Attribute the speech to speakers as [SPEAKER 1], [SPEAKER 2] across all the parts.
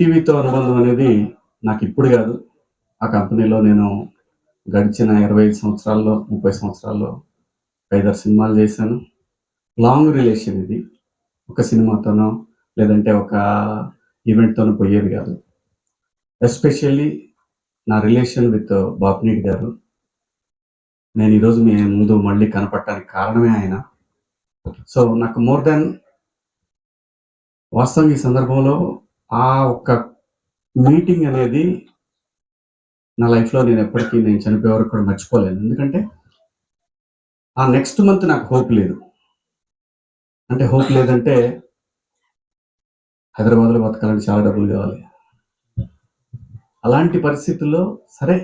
[SPEAKER 1] టీవీతో అనుబంధం అనేది నాకు ఇప్పుడు కాదు. ఆ కంపెనీలో నేను గడిచిన 25 సంవత్సరాల్లో, 30 సంవత్సరాల్లో 5, 6 సినిమాలు చేశాను. లాంగ్ రిలేషన్ ఇది. ఒక సినిమాతోనో, లేదంటే ఒక ఈవెంట్‌తోనో పోయేది కాదు. ఎస్పెషల్లీ నా రిలేషన్ విత్ బాపినీడి గారు. నేను ఈరోజు మీ ముందు మళ్ళీ కనపడటానికి కారణమే ఆయన. సో నాకు మోర్ దాన్ వాస్తవంగా ఈ సందర్భంలో ఆ ఒక్క మీటింగ్ అనేది నా లైఫ్‌లో నేను ఎప్పటికీ నేను చనిపోయే వరకు కూడా మర్చిపోలేను. ఎందుకంటే ఆ నెక్స్ట్ మంత్ నాకు హోప్ లేదు. అంటే హోప్ లేదంటే హైదరాబాద్‌లో బతకాలంటే చాలా డబ్బులు కావాలి. అలాంటి పరిస్థితుల్లో సరే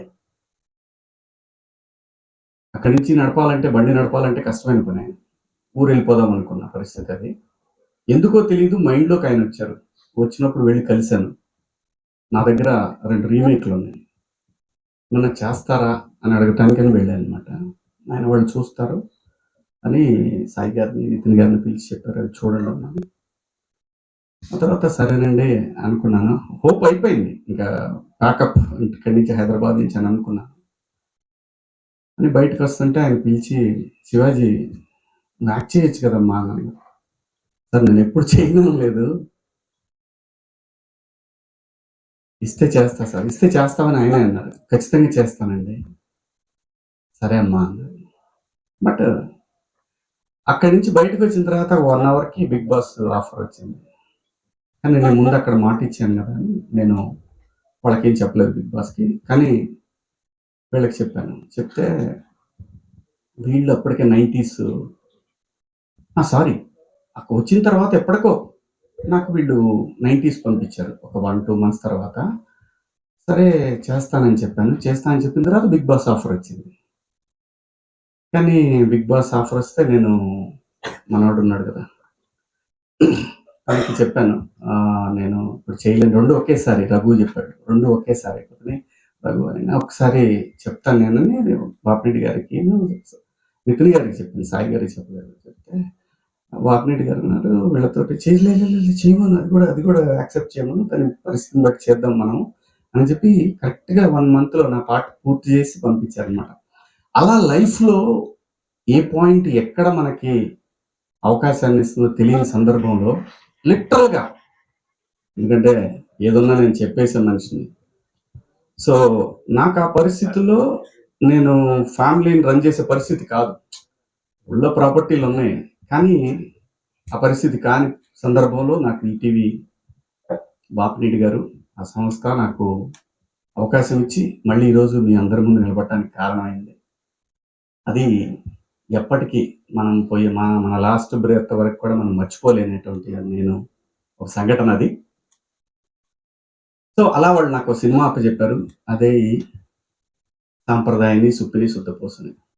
[SPEAKER 1] అక్కడి నుంచి నడపాలంటే, బండి నడపాలంటే కష్టమైన పనే. ఊరెళ్ళిపోదాం అనుకున్న పరిస్థితి అది. ఎందుకో తెలీదు మైండ్‌లోకి ఆయనొచ్చారు. వచ్చినప్పుడు వెళ్లి కలిసాను. నా దగ్గర 2 రీమేక్‌లున్నాయి. ఏమన్నా చేస్తారా అని అడగటానికని వెళ్ళాననమాట. ఆయన వాళ్ళు చూస్తారు అని సాయి గారిని, నితిన్ గారిని పిలిచి చెప్పారు. అవి చూడండి అన్నాను. ఆ తర్వాత సరేనండి అనుకున్నాను. హోప్ అయిపోయింది. ఇంకా ప్యాకప్ ఇక్కడి నుంచి హైదరాబాద్ నుంచి అని అనుకున్నాను. అని బయటకొస్తుంటే ఆయన పిలిచి, "శివాజీ నువ్వు యాక్ట్ చేయొచ్చు కదమ్మా" అన్నాడు. సార్ నేనెప్పుడు చేయననలేదు. ఇస్తే చేస్తా సార్. ఇస్తే చేస్తామని ఆయనే అన్నారు. ఖచ్చితంగా చేస్తానండి. సరే అమ్మా అన్నారు. బట్ అక్కడి నుంచి బయటకొచ్చిన తర్వాత 1 అవర్‌కి బిగ్ బాస్ ఆఫర్ వచ్చింది. కానీ నేను ముందు అక్కడ మాట ఇచ్చాను కదా అని నేను వాళ్ళకేం చెప్పలేదు బిగ్ బాస్‌కి. కానీ వీళ్ళకి చెప్పాను. చెప్తే వీళ్ళు అప్పటికే 90స్ సారీ వచ్చిన తర్వాత ఎప్పటికో నాకు వీళ్ళు 90స్ పంపించారు. ఒక 1, 2 మంత్స్ తర్వాత. సరే చేస్తానని చెప్పాను. చేస్తా అని చెప్పిన తర్వాత బిగ్ బాస్ ఆఫర్ వచ్చింది. కానీ బిగ్ బాస్ ఆఫర్ వస్తే నేను మనోడున్నాడు కదా! తనకి చెప్పాను. నేను ఇప్పుడు చేయలేను. 2 ఒకేసారి రఘు చెప్పాడు. 2 ఒకేసారి అయిపోతున్నాయి. రఘు అయినా ఒకసారి చెప్తాను నేనని బాపిరెడ్డి గారికిను, నితిన్ గారికి చెప్పాను. సాయి గారికి చెప్పలేదు. చెప్తే బాపిరెడ్డి గారు అన్నారు వీళ్ళతోటి చేయమను అది కూడా యాక్సెప్ట్ చేయమను. దాని పరిస్థితిని బట్టి చేద్దాం మనం అని చెప్పి కరెక్ట్‌గా 1 మంత్‌లో నా పార్ట్ పూర్తి చేసి పంపించారనమాట. అలా లైఫ్‌లో ఏ పాయింట్ ఎక్కడ మనకి అవకాశాన్ని ఇస్తుందో తెలియని సందర్భంలో లిటరల్‌గా ఎందుకంటే ఏదున్నా నేను చెప్పేసే మనిషిని. సో నాకు ఆ పరిస్థితుల్లో నేను ఫ్యామిలీని రన్ చేసే పరిస్థితి కాదు. ఊళ్ళో ప్రాపర్టీలున్నాయి. కానీ ఆ పరిస్థితి కాని సందర్భంలో నాకు ఈటీవీ బాపిరెడ్డి గారు ఆ సంస్థ నాకు అవకాశం ఇచ్చి మళ్ళీ ఈరోజు మీ అందరి ముందు నిలబడటానికి కారణమైంది. అది ఎప్పటికీ మనం పోయే మన లాస్ట్ బ్రెత్ వరకు కూడా మనం మర్చిపోలేనటువంటి నేను ఒక సంఘటన అది. సో అలా వాళ్ళు నాకు సినిమా అప్పచెప్పారు. అదే ఈ సాంప్రదాయాన్ని సుప్పిని శుద్ధపోసని.